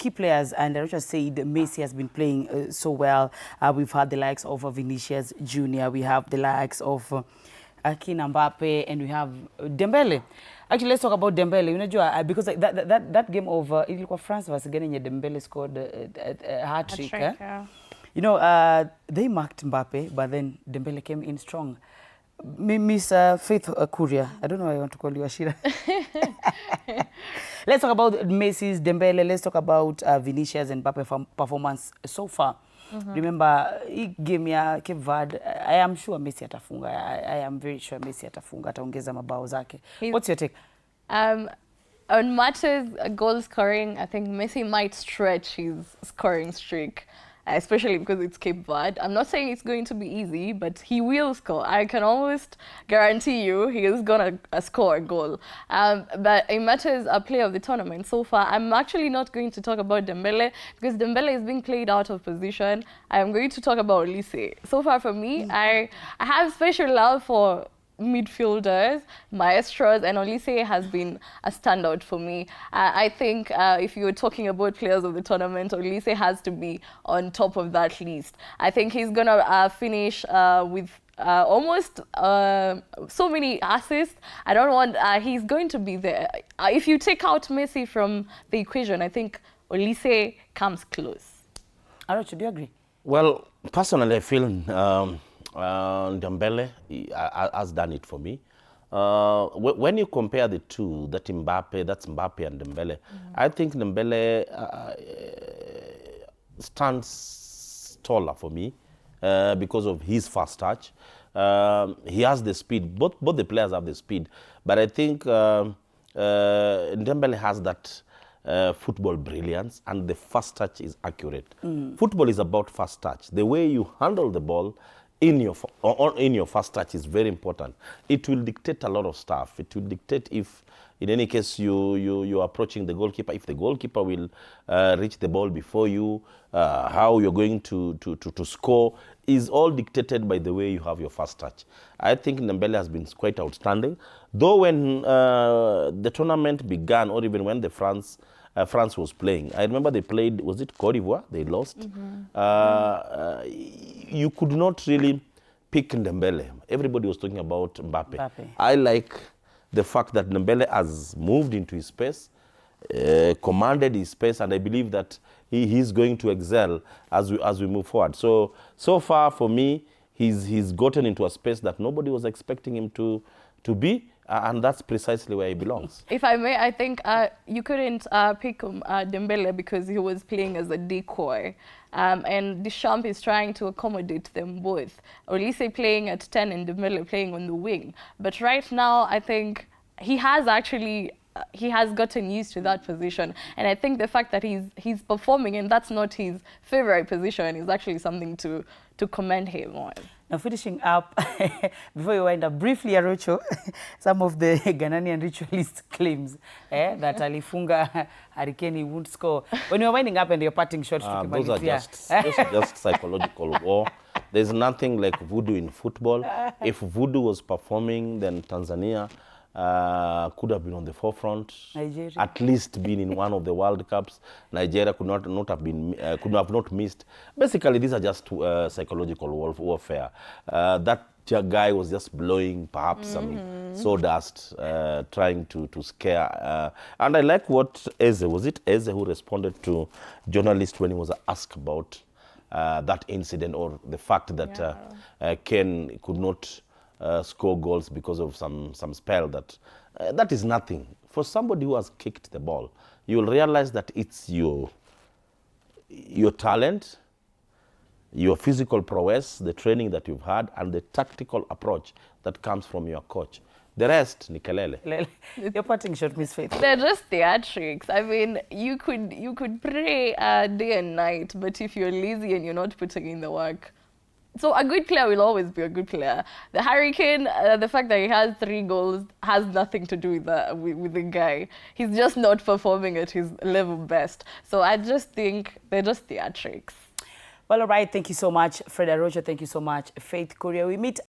key players, and I just said Messi has been playing so well. We've had the likes of Vinicius Jr., we have the likes of Mbappe, and we have Dembele. Actually, let's talk about Dembele. You know, because that game of France was again, Dembele scored a hat-trick. Yeah. You know, they marked Mbappe, but then Dembele came in strong. Miss Faith Courier, I don't know why I want to call you Ashira. Let's talk about Messi's, Dembele. Let's talk about Vinicius and Mbappe performance so far. Remember, he gave me a Cape Verde. I am sure Messi atafunga. I am very sure Messi atafunga. Ataongeza mabao zake. What's your take? On matters goal scoring, I think Messi might stretch his scoring streak, especially because it's Cape Verde. I'm not saying it's going to be easy, but he will score. I can almost guarantee you he is going to score a goal. But in matters of play of the tournament so far, I'm actually not going to talk about Dembele because Dembele is being played out of position. I'm going to talk about Olise. So far for me, I have special love for midfielders, maestros, and Olise has been a standout for me. I think if you're talking about players of the tournament, Olise has to be on top of that list. I think he's going to finish with almost so many assists. I don't want, he's going to be there. If you take out Messi from the equation, I think Olise comes close. Arocho, do you agree? Well, personally, I feel Dembele has done it for me. When you compare the two, that's Mbappe and Dembele, I think Dembele stands taller for me because of his fast touch. He has the speed. Both the players have the speed, but I think Dembele has that football brilliance, and the fast touch is accurate. Football is about fast touch. The way you handle the ball in your fast touch is very important. It will dictate a lot of stuff. It will dictate if, in any case, you're approaching the goalkeeper, if the goalkeeper will reach the ball before you, how you're going to score, is all dictated by the way you have your fast touch. I think Dembele has been quite outstanding. Though when the tournament began, or even when France was playing, I remember they played, was it Cote d'Ivoire? They lost. You could not really pick Dembele. Everybody was talking about Mbappe. I like the fact that Dembele has moved into his space, commanded his space, and I believe that he's going to excel as we move forward. So far for me, he's gotten into a space that nobody was expecting him to be. And that's precisely where he belongs. If I may, I think you couldn't pick Dembele because he was playing as a decoy. And Deschamps is trying to accommodate them both. Olise playing at 10 and Dembele playing on the wing. But right now, I think he has actually he has gotten used to that position, and I think the fact that he's performing and that's not his favorite position is actually something to commend him on. Now, finishing up, before you wind up, briefly, Arocho, some of the Ghanaian ritualist claims that Alifunga Hurricane won't score. When you're winding up and you're parting shots, those are just psychological war. There's nothing like voodoo in football. If voodoo was performing, then Tanzania could have been on the forefront. Nigeria. At least been in one of the World Cups. Nigeria could have not missed. Basically, these are just psychological warfare. That guy was just blowing perhaps some sawdust, trying to scare. And I like what Eze, was it Eze who responded to journalists when he was asked about that incident, or the fact that Ken could not score goals because of some spell. That is nothing. For somebody who has kicked the ball, you will realize that it's your talent, your physical prowess, the training that you've had, and the tactical approach that comes from your coach. The rest, Nikelele. Your parting shot, Miss Faith. They're just theatrics. I mean, you could pray day and night, but if you're lazy and you're not putting in the work, so a good player will always be a good player. The Hurricane, the fact that he has 3 goals has nothing to do with the guy. He's just not performing at his level best. So I just think they're just theatrics. Well, all right. Thank you so much, Fred Arocho. Thank you so much, Faith Courier. We meet